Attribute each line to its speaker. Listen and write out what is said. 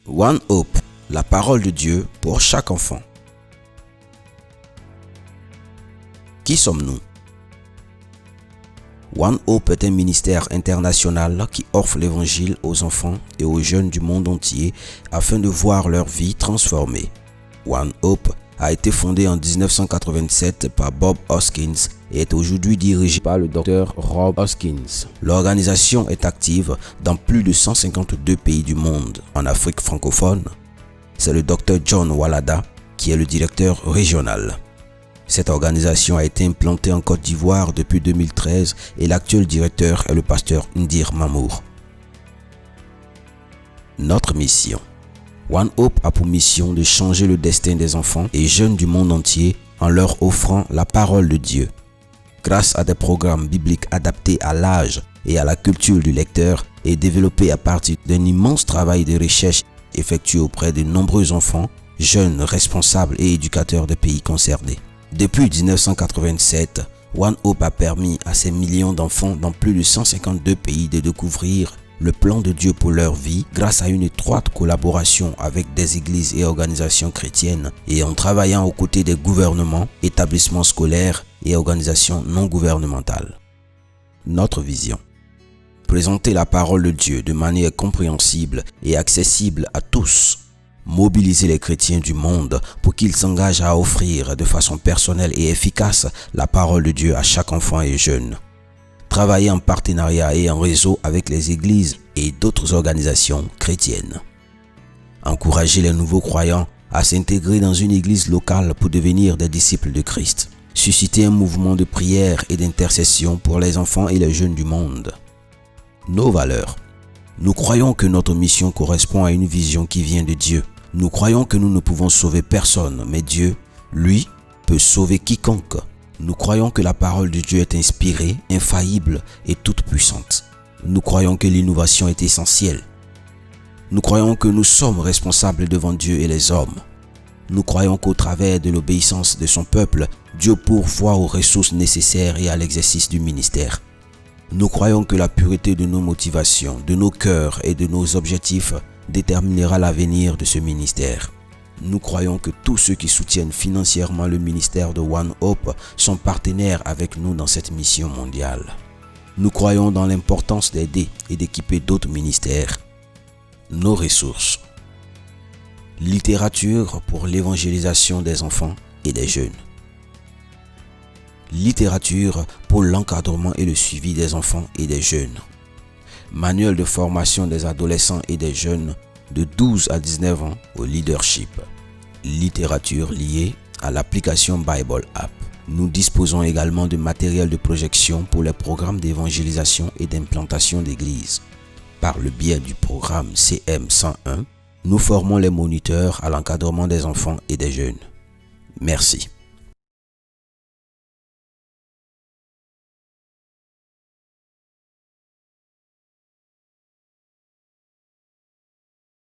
Speaker 1: One Hope, la parole de Dieu pour chaque enfant. Qui sommes-nous? One Hope est un ministère international qui offre l'évangile aux enfants et aux jeunes du monde entier afin de voir leur vie transformée. One Hope a été fondé en 1987 par Bob Hoskins et est aujourd'hui dirigé par le Dr Rob Hoskins. L'organisation est active dans plus de 152 pays du monde. En Afrique francophone, c'est le Dr John Walada qui est le directeur régional. Cette organisation a été implantée en Côte d'Ivoire depuis 2013 et l'actuel directeur est le pasteur Ndir Mamour. Notre mission. One Hope a pour mission de changer le destin des enfants et jeunes du monde entier en leur offrant la parole de Dieu. Grâce à des programmes bibliques adaptés à l'âge et à la culture du lecteur et développés à partir d'un immense travail de recherche effectué auprès de nombreux enfants, jeunes, responsables et éducateurs des pays concernés. Depuis 1987, One Hope a permis à ces millions d'enfants dans plus de 152 pays de découvrir le plan de Dieu pour leur vie grâce à une étroite collaboration avec des églises et organisations chrétiennes et en travaillant aux côtés des gouvernements, établissements scolaires et organisations non gouvernementales. Notre vision. Présenter la parole de Dieu de manière compréhensible et accessible à tous. Mobiliser les chrétiens du monde pour qu'ils s'engagent à offrir de façon personnelle et efficace la parole de Dieu à chaque enfant et jeune. Travailler en partenariat et en réseau avec les églises et d'autres organisations chrétiennes. Encourager les nouveaux croyants à s'intégrer dans une église locale pour devenir des disciples de Christ. Susciter un mouvement de prière et d'intercession pour les enfants et les jeunes du monde. Nos valeurs. Nous croyons que notre mission correspond à une vision qui vient de Dieu. Nous croyons que nous ne pouvons sauver personne, mais Dieu, lui, peut sauver quiconque. Nous croyons que la parole de Dieu est inspirée, infaillible et toute puissante. Nous croyons que l'innovation est essentielle. Nous croyons que nous sommes responsables devant Dieu et les hommes. Nous croyons qu'au travers de l'obéissance de son peuple, Dieu pourvoit aux ressources nécessaires et à l'exercice du ministère. Nous croyons que la pureté de nos motivations, de nos cœurs et de nos objectifs déterminera l'avenir de ce ministère. Nous croyons que tous ceux qui soutiennent financièrement le ministère de One Hope sont partenaires avec nous dans cette mission mondiale. Nous croyons dans l'importance d'aider et d'équiper d'autres ministères. Nos ressources. Littérature pour l'évangélisation des enfants et des jeunes. Littérature pour l'encadrement et le suivi des enfants et des jeunes. Manuel de formation des adolescents et des jeunes de 12 à 19 ans au leadership. Littérature liée à l'application Bible App. Nous disposons également de matériel de projection pour les programmes d'évangélisation et d'implantation d'églises. Par le biais du programme CM101, nous formons les moniteurs à l'encadrement des enfants et des jeunes. Merci.